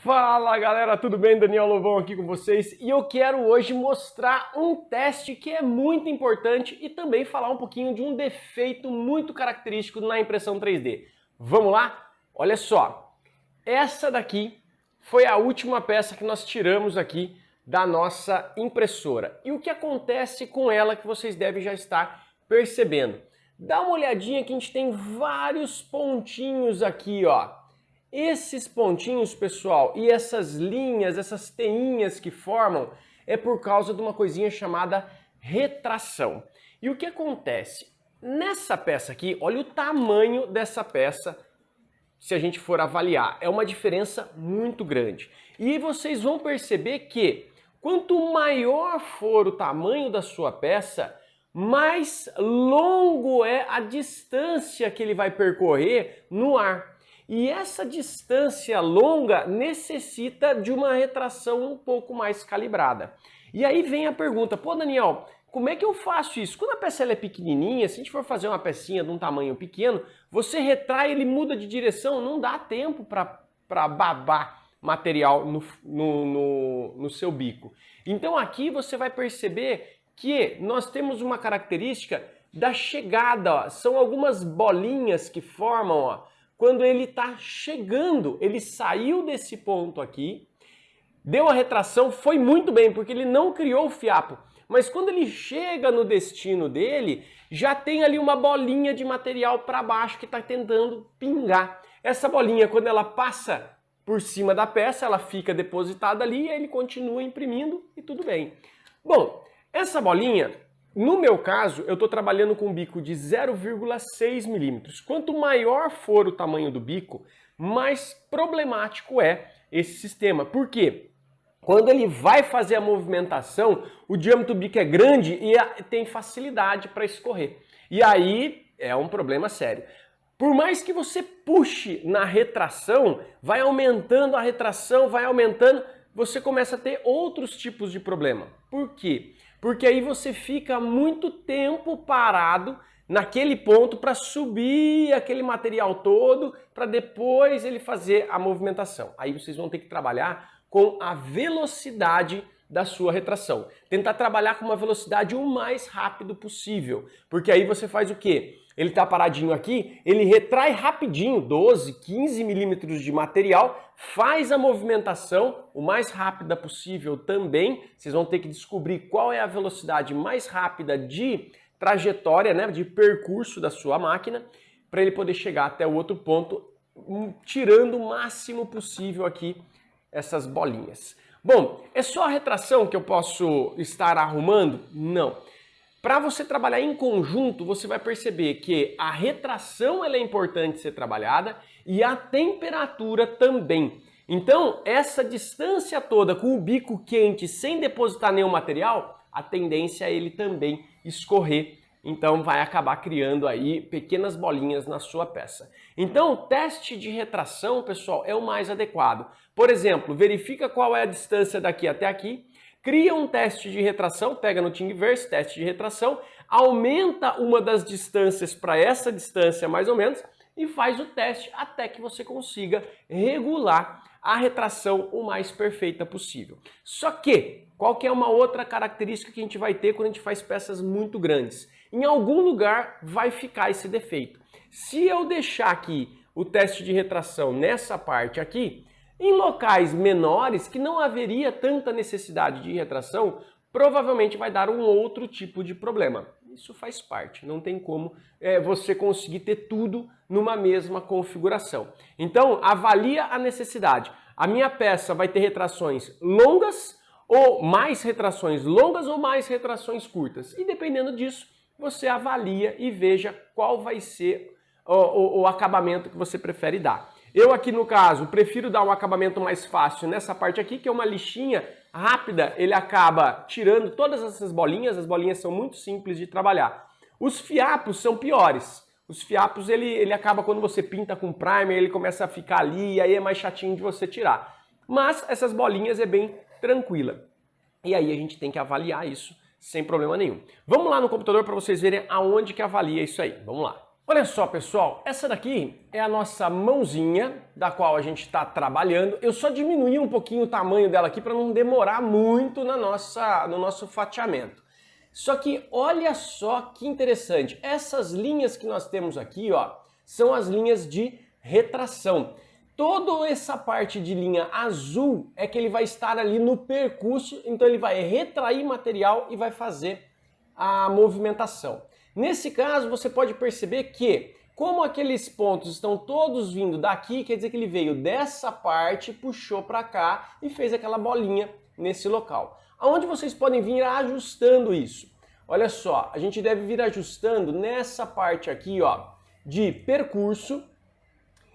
Fala galera, tudo bem? Daniel Lobão aqui com vocês e eu quero hoje mostrar um teste que é muito importante e também falar um pouquinho de um defeito muito característico na impressão 3D. Vamos lá? Olha só, essa daqui foi a última peça que nós tiramos aqui da nossa impressora. E o que acontece com ela que vocês devem já estar percebendo. Dá uma olhadinha que a gente tem vários pontinhos aqui, ó. Esses pontinhos, pessoal, e essas linhas, essas teinhas que formam, é por causa de uma coisinha chamada retração. E o que acontece? Nessa peça aqui, olha o tamanho dessa peça, se a gente for avaliar. É uma diferença muito grande. E vocês vão perceber que quanto maior for o tamanho da sua peça, mais longo é a distância que ele vai percorrer no ar. E essa distância longa necessita de uma retração um pouco mais calibrada. E aí vem a pergunta, pô Daniel, como é que eu faço isso? Quando a peça ela é pequenininha, se a gente for fazer uma pecinha de um tamanho pequeno, você retrai, ele muda de direção, não dá tempo para babar material no seu bico. Então aqui você vai perceber que nós temos uma característica da chegada, ó. São algumas bolinhas que formam, ó. Quando ele está chegando, ele saiu desse ponto aqui, deu a retração, foi muito bem, porque ele não criou o fiapo. Mas quando ele chega no destino dele, já tem ali uma bolinha de material para baixo que está tentando pingar. Essa bolinha, quando ela passa por cima da peça, ela fica depositada ali e ele continua imprimindo e tudo bem. Bom, essa bolinha... No meu caso, eu estou trabalhando com um bico de 0,6 milímetros. Quanto maior for o tamanho do bico, mais problemático é esse sistema. Por quê? Quando ele vai fazer a movimentação, o diâmetro do bico é grande e tem facilidade para escorrer. E aí é um problema sério. Por mais que você puxe na retração, vai aumentando a retração, vai aumentando, você começa a ter outros tipos de problema. Por quê? Porque aí você fica muito tempo parado naquele ponto para subir aquele material todo, para depois ele fazer a movimentação. Aí vocês vão ter que trabalhar com a velocidade da sua retração. Tentar trabalhar com uma velocidade o mais rápido possível. Porque aí você faz o quê? Ele está paradinho aqui, ele retrai rapidinho, 12, 15 milímetros de material, faz a movimentação o mais rápida possível também. Vocês vão ter que descobrir qual é a velocidade mais rápida de trajetória, né, de percurso da sua máquina, para ele poder chegar até o outro ponto, tirando o máximo possível aqui essas bolinhas. Bom, é só a retração que eu posso estar arrumando? Não. Para você trabalhar em conjunto, você vai perceber que a retração ela é importante ser trabalhada e a temperatura também. Então, essa distância toda com o bico quente, sem depositar nenhum material, a tendência é ele também escorrer. Então, vai acabar criando aí pequenas bolinhas na sua peça. Então, o teste de retração, pessoal, é o mais adequado. Por exemplo, verifica qual é a distância daqui até aqui, cria um teste de retração, pega no Thingiverse, teste de retração, aumenta uma das distâncias para essa distância mais ou menos e faz o teste até que você consiga regular a retração o mais perfeita possível. Só que, qual que é uma outra característica que a gente vai ter quando a gente faz peças muito grandes? Em algum lugar vai ficar esse defeito. Se eu deixar aqui o teste de retração nessa parte aqui, em locais menores que não haveria tanta necessidade de retração, provavelmente vai dar um outro tipo de problema. Isso faz parte, não tem como você conseguir ter tudo numa mesma configuração. Então, avalia a necessidade. A minha peça vai ter retrações longas ou mais retrações longas ou mais retrações curtas. E dependendo disso, você avalia e veja qual vai ser o acabamento que você prefere dar. Eu aqui no caso prefiro dar um acabamento mais fácil nessa parte aqui, que é uma lixinha rápida, ele acaba tirando todas essas bolinhas, as bolinhas são muito simples de trabalhar. Os fiapos são piores, os fiapos ele acaba quando você pinta com primer, ele começa a ficar ali e aí é mais chatinho de você tirar. Mas essas bolinhas é bem tranquila. E aí a gente tem que avaliar isso sem problema nenhum. Vamos lá no computador para vocês verem aonde que avalia isso aí, vamos lá. Olha só, pessoal, essa daqui é a nossa mãozinha da qual a gente está trabalhando. Eu só diminuí um pouquinho o tamanho dela aqui para não demorar muito no nosso fatiamento. Só que olha só que interessante, essas linhas que nós temos aqui, ó, são as linhas de retração. Toda essa parte de linha azul é que ele vai estar ali no percurso, então ele vai retrair material e vai fazer a movimentação. Nesse caso, você pode perceber que, como aqueles pontos estão todos vindo daqui, quer dizer que ele veio dessa parte, puxou para cá e fez aquela bolinha nesse local. Aonde vocês podem vir ajustando isso? Olha só, a gente deve vir ajustando nessa parte aqui, ó, de percurso.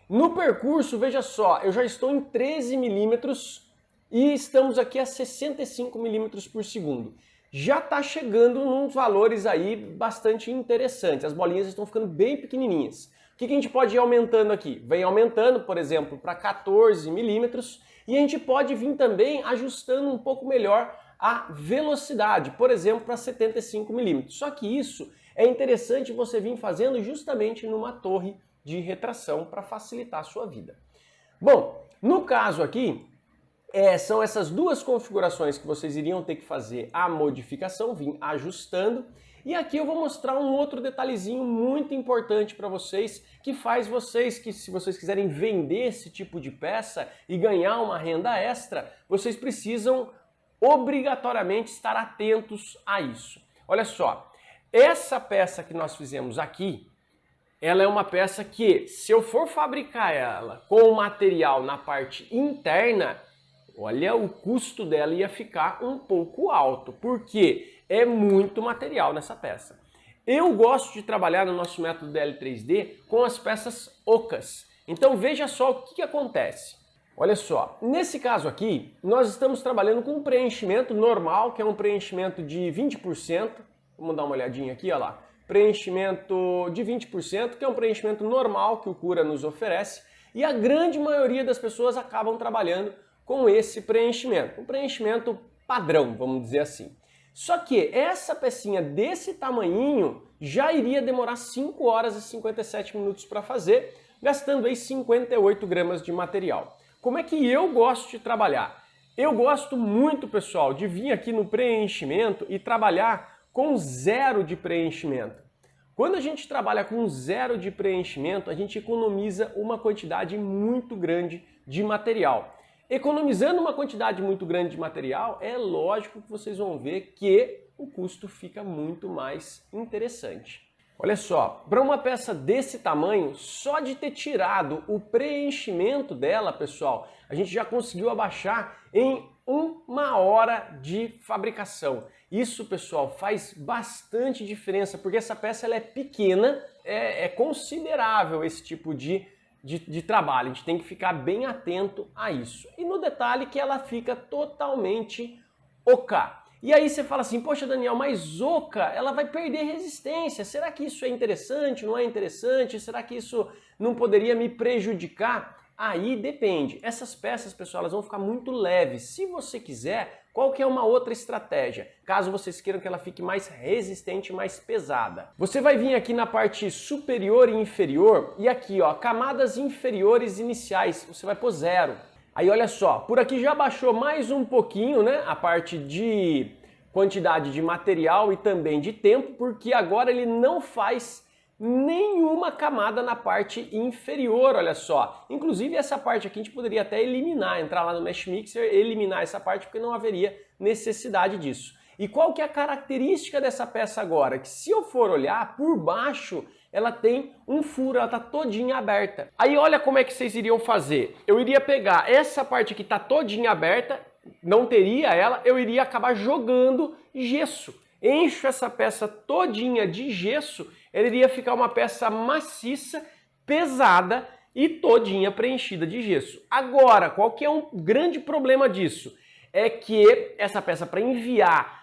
No percurso, veja só, eu já estou em 13 milímetros e estamos aqui a 65 milímetros por segundo. Já está chegando nos valores aí bastante interessantes. As bolinhas estão ficando bem pequenininhas. O que a gente pode ir aumentando aqui? Vem aumentando, por exemplo, para 14 milímetros e a gente pode vir também ajustando um pouco melhor a velocidade, por exemplo, para 75 milímetros. Só que isso é interessante você vir fazendo justamente numa torre de retração para facilitar a sua vida. Bom, no caso aqui, são essas duas configurações que vocês iriam ter que fazer a modificação, vir ajustando. E aqui eu vou mostrar um outro detalhezinho muito importante para vocês, que faz vocês, que se vocês quiserem vender esse tipo de peça e ganhar uma renda extra, vocês precisam obrigatoriamente estar atentos a isso. Olha só, essa peça que nós fizemos aqui, ela é uma peça que, se eu for fabricar ela com o material na parte interna, olha, o custo dela ia ficar um pouco alto, porque é muito material nessa peça. Eu gosto de trabalhar no nosso método DL3D com as peças ocas. Então veja só o que acontece. Olha só, nesse caso aqui, nós estamos trabalhando com um preenchimento normal, que é um preenchimento de 20%. Vamos dar uma olhadinha aqui, olha lá. Preenchimento de 20%, que é um preenchimento normal que o Cura nos oferece. E a grande maioria das pessoas acabam trabalhando com esse preenchimento, um preenchimento padrão, vamos dizer assim. Só que essa pecinha desse tamanhinho já iria demorar 5 horas e 57 minutos para fazer, gastando aí 58 gramas de material. Como é que eu gosto de trabalhar? Eu gosto muito, pessoal, de vir aqui no preenchimento e trabalhar com 0 de preenchimento. Quando a gente trabalha com 0 de preenchimento, a gente economiza uma quantidade muito grande de material. Economizando uma quantidade muito grande de material, é lógico que vocês vão ver que o custo fica muito mais interessante. Olha só, para uma peça desse tamanho, só de ter tirado o preenchimento dela, pessoal, a gente já conseguiu abaixar em 1 hora de fabricação. Isso, pessoal, faz bastante diferença, porque essa peça ela é pequena, é considerável esse tipo de trabalho. A gente tem que ficar bem atento a isso. E no detalhe que ela fica totalmente oca. E aí você fala assim, poxa Daniel, mas oca, ela vai perder resistência. Será que isso é interessante, não é interessante? Será que isso não poderia me prejudicar? Aí depende. Essas peças, pessoal, elas vão ficar muito leves. Se você quiser, qual que é uma outra estratégia? Caso vocês queiram que ela fique mais resistente, mais pesada. Você vai vir aqui na parte superior e inferior e aqui, ó, camadas inferiores iniciais, você vai pôr 0. Aí olha só, por aqui já baixou mais um pouquinho, né, a parte de quantidade de material e também de tempo, porque agora ele não faz nenhuma camada na parte inferior, olha só. Inclusive essa parte aqui a gente poderia até eliminar, entrar lá no Mesh Mixer, eliminar essa parte, porque não haveria necessidade disso. E qual que é a característica dessa peça agora? Que se eu for olhar, por baixo ela tem um furo, ela está todinha aberta. Aí olha como é que vocês iriam fazer. Eu iria pegar essa parte que está todinha aberta, não teria ela, eu iria acabar jogando gesso. Encho essa peça todinha de gesso, ela iria ficar uma peça maciça, pesada e todinha preenchida de gesso. Agora, qual que é um grande problema disso? É que essa peça para enviar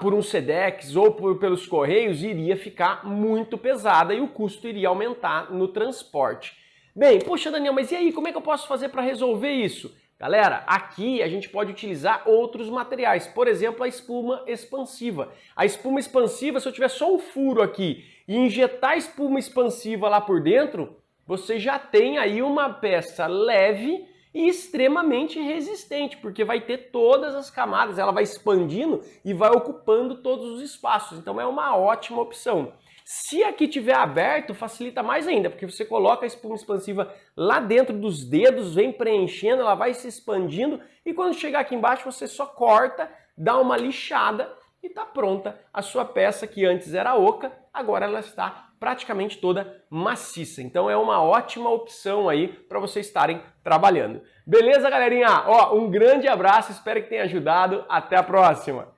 por um Sedex ou pelos correios iria ficar muito pesada e o custo iria aumentar no transporte. Bem, poxa Daniel, mas e aí, como é que eu posso fazer para resolver isso? Galera, aqui a gente pode utilizar outros materiais, por exemplo, a espuma expansiva. A espuma expansiva, se eu tiver só um furo aqui e injetar espuma expansiva lá por dentro, você já tem aí uma peça leve e extremamente resistente, porque vai ter todas as camadas, ela vai expandindo e vai ocupando todos os espaços, então é uma ótima opção. Se aqui tiver aberto, facilita mais ainda, porque você coloca a espuma expansiva lá dentro dos dedos, vem preenchendo, ela vai se expandindo e quando chegar aqui embaixo você só corta, dá uma lixada e está pronta a sua peça que antes era oca, agora ela está praticamente toda maciça. Então é uma ótima opção aí para vocês estarem trabalhando. Beleza, galerinha? Ó, um grande abraço, espero que tenha ajudado. Até a próxima!